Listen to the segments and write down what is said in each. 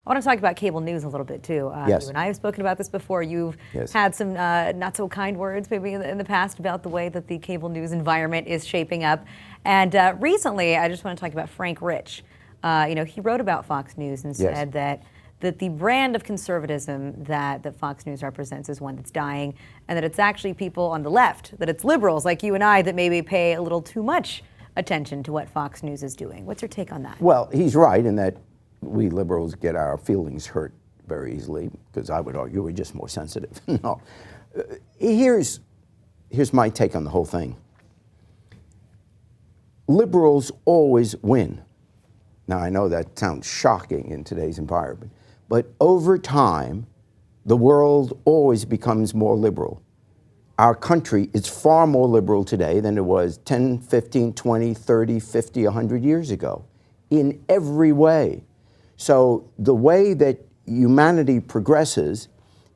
I want to talk about cable news a little bit too. Yes. You and I have spoken about this before. You've had some not so kind words maybe in the past about the way that the cable news environment is shaping up. And recently, I just want to talk about Frank Rich. He wrote about Fox News and said that the brand of conservatism that Fox News represents is one that's dying, and that it's actually people on the left, that it's liberals like you and I that maybe pay a little too much attention to what Fox News is doing. What's your take on that? Well, he's right in that we liberals get our feelings hurt very easily, because I would argue we're just more sensitive. No. Here's my take on the whole thing. Liberals always win. Now, I know that sounds shocking in today's environment, but over time, the world always becomes more liberal. Our country is far more liberal today than it was 10, 15, 20, 30, 50, 100 years ago, in every way. So the way that humanity progresses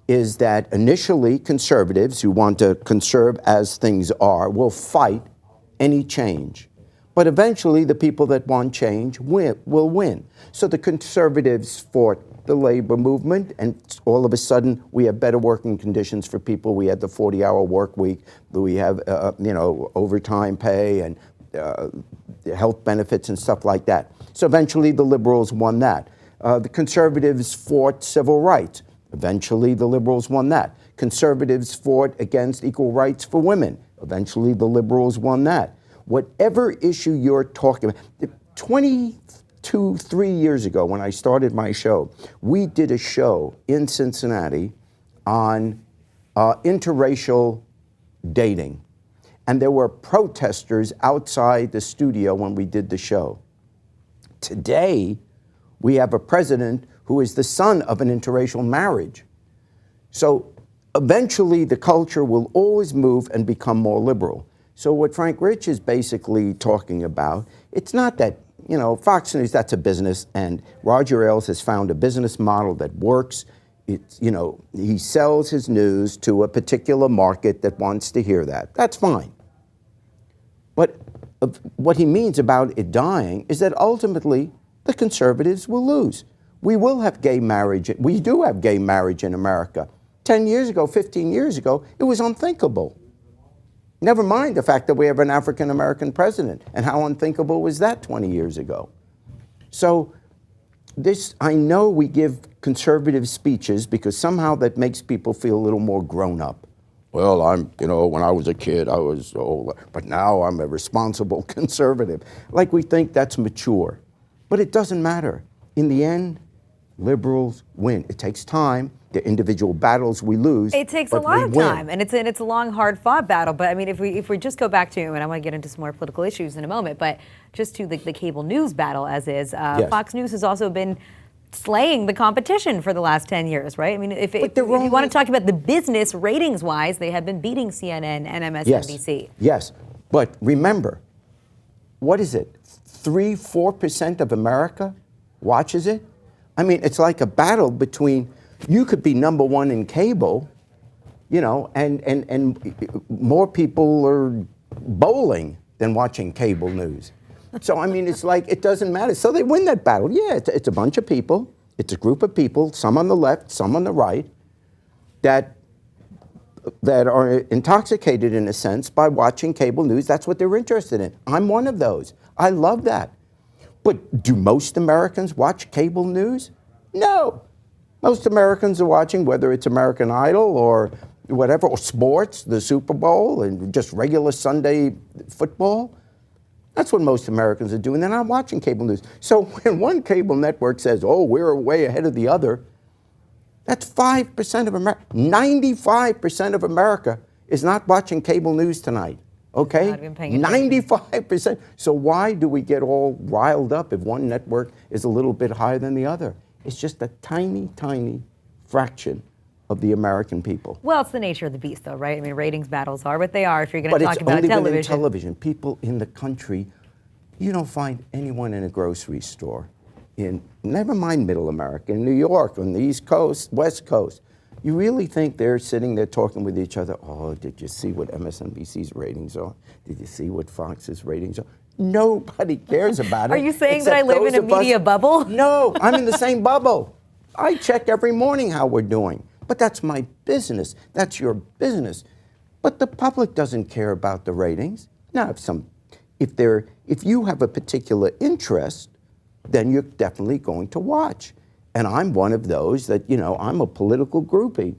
is that initially conservatives who want to conserve as things are will fight any change. But eventually the people that want change will win. So the conservatives fought the labor movement, and all of a sudden we have better working conditions for people. We had the 40-hour work week. We have overtime pay and health benefits and stuff like that. So eventually the liberals won that. The conservatives fought civil rights. Eventually the liberals won that. Conservatives fought against equal rights for women. Eventually the liberals won that. Whatever issue you're talking about, 3 years ago when I started my show, we did a show in Cincinnati on interracial dating. And there were protesters outside the studio when we did the show. Today, we have a president who is the son of an interracial marriage. So eventually the culture will always move and become more liberal. So what Frank Rich is basically talking about, it's not that, Fox News, that's a business, and Roger Ailes has found a business model that works. It's, he sells his news to a particular market that wants to hear that. That's fine. But what he means about it dying is that ultimately the conservatives will lose. We will have gay marriage. We do have gay marriage in America. 10 years ago, 15 years ago, it was unthinkable. Never mind the fact that we have an African-American president, and how unthinkable was that 20 years ago? So I know we give conservative speeches because somehow that makes people feel a little more grown up. Well, when I was a kid, I was old, but now I'm a responsible conservative. Like we think that's mature. But it doesn't matter. In the end, liberals win. It takes time. The individual battles we lose. It takes a lot of time, and it's a long, hard-fought battle. But I mean, if we just go back to, and I want to get into some more political issues in a moment, but just to the cable news battle as is, Fox News has also been slaying the competition for the last 10 years, right? I mean, if you want to talk about the business ratings-wise, they have been beating CNN and MSNBC. Yes, but remember, what is it? 3-4% of America watches it? I mean, it's like a battle between, you could be number one in cable, and more people are bowling than watching cable news. So, I mean, it's like, it doesn't matter. So they win that battle. Yeah, it's a bunch of people. It's a group of people, some on the left, some on the right, that are intoxicated, in a sense, by watching cable news. That's what they're interested in. I'm one of those. I love that. But do most Americans watch cable news? No. Most Americans are watching, whether it's American Idol or whatever, or sports, the Super Bowl, and just regular Sunday football. That's what most Americans are doing. They're not watching cable news. So when one cable network says, oh, we're way ahead of the other, that's 5% of America. 95% of America is not watching cable news tonight. Okay? 95%. So why do we get all riled up if one network is a little bit higher than the other? It's just a tiny, tiny fraction of the American people. Well, it's the nature of the beast, though, right? I mean, ratings battles are what they are if you're going to talk about television. But it's only been in television. People in the country, you don't find anyone in a grocery store, never mind Middle America, in New York, on the East Coast, West Coast. You really think they're sitting there talking with each other, oh, did you see what MSNBC's ratings are? Did you see what Fox's ratings are? Nobody cares about it. Are you saying that I live in a media bubble? No, I'm in the same bubble. I check every morning how we're doing. But that's my business. That's your business. But the public doesn't care about the ratings. Now, if you have a particular interest, then you're definitely going to watch. And I'm one of those that, I'm a political groupie.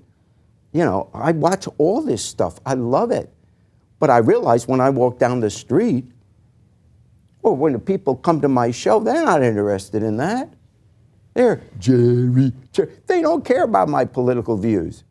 I watch all this stuff. I love it. But I realize when I walk down the street, or when the people come to my show, they're not interested in that. They're Jerry. They don't care about my political views.